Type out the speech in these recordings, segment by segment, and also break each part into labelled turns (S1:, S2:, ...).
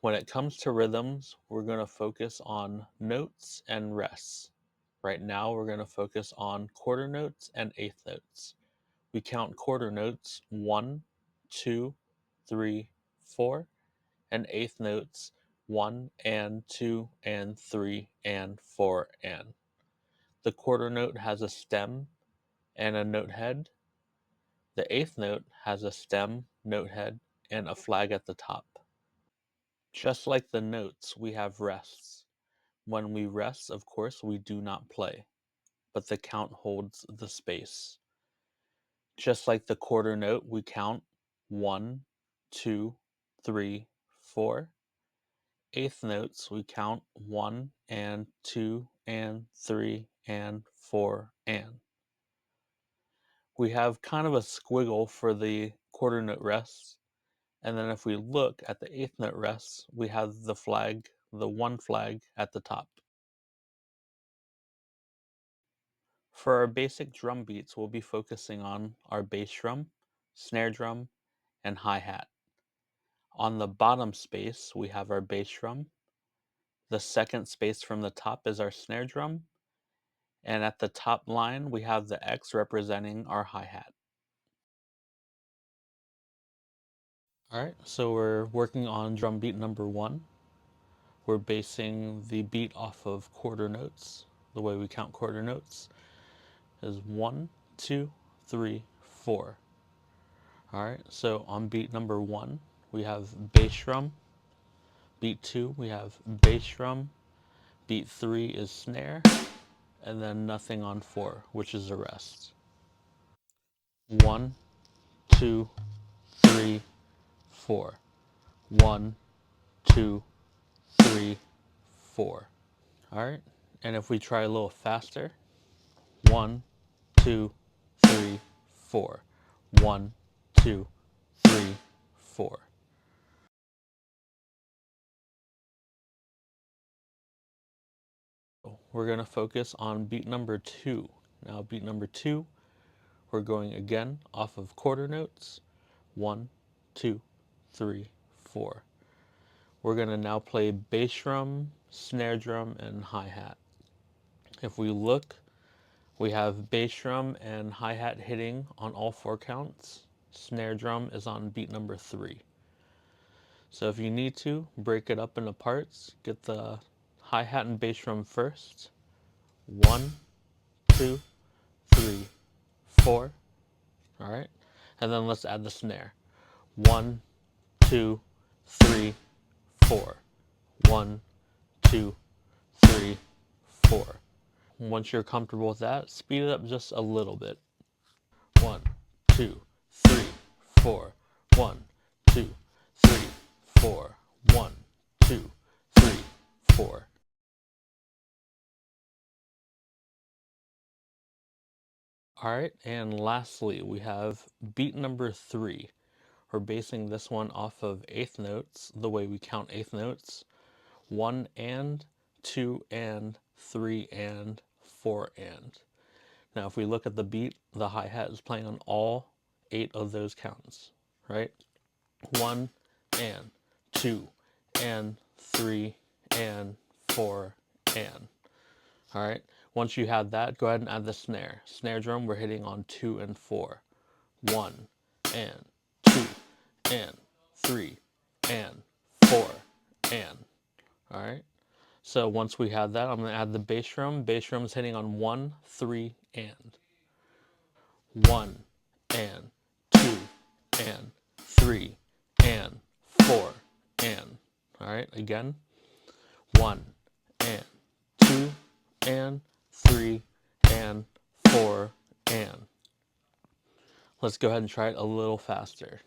S1: When it comes to rhythms, we're going to focus on notes and rests. Right now, we're going to focus on quarter notes and eighth notes. We count quarter notes 1, 2, 3, 4, and eighth notes 1 and 2 and 3 and 4 and. The quarter note has a stem and a note head. The eighth note has a stem, note head, and a flag at the top. Just like the notes, we have rests. When we rest, of course, we do not play, but the count holds the space. Just like the quarter note, we count 1, 2, 3, 4. Eighth notes, we count 1 and 2 and 3 and 4 and. We have kind of a squiggle for the quarter note rests, and then if we look at the eighth note rests, we have the flag, the one flag at the top. For our basic drum beats, we'll be focusing on our bass drum, snare drum, and hi-hat. On the bottom space, we have our bass drum. The second space from the top is our snare drum. And at the top line, we have the X representing our hi-hat. All right, so we're working on drum beat number 1. We're basing the beat off of quarter notes. The way we count quarter notes is 1, 2, 3, 4. All right, so on beat number 1, we have bass drum. Beat 2, we have bass drum. Beat 3 is snare, and then nothing on 4, which is a rest. 1, 2, 3, 4. 1, 2, 3, 4. All right, and if we try a little faster, 1, 2, 3, 4. 1, 2, 3, 4. We're going to focus on beat number 2. Now, beat number 2, we're going again off of quarter notes. 1, 2, 3, 4. We're going to now play bass drum, snare drum, and hi-hat. If we look, we have bass drum and hi-hat hitting on all 4 counts. Snare drum is on beat number 3. So if you need to, break it up into parts. Get the hi-hat and bass drum first. 1, 2, 3, 4. All right, and then let's add the snare. 1, 2, 3, 4. 1, 2, 3, 4. Once you're comfortable with that, speed it up just a little bit. 1, 2, 3, 4. 1, 2, 3, 4. 1, 2, 3, 4. All right, and lastly, we have beat number 3. We're basing this one off of eighth notes, the way we count eighth notes. 1 and, 2 and, 3 and, 4 and. Now, if we look at the beat, the hi-hat is playing on all 8 of those counts, right? 1 and, 2 and, 3 and, 4 and. All right, once you have that, go ahead and add the snare. Snare drum, we're hitting on 2 and 4. 1 and, 2 and, 3 and, 4 and. All right, so once we have that, I'm going to add the bass drum. Bass drum is hitting on 1, 3 and. 1 and, 2 and, 3 and, 4 and. All right, again. 1 and, 2 and, 3 and, 4 and. Let's go ahead and try it a little faster.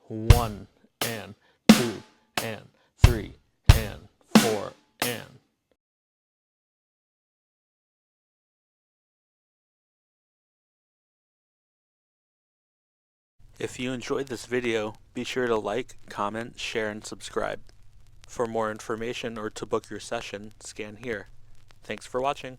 S1: 1 and, 2 and, 3 and, 4 and. If you enjoyed this video, be sure to like, comment, share, and subscribe. For more information or to book your session, scan here. Thanks for watching.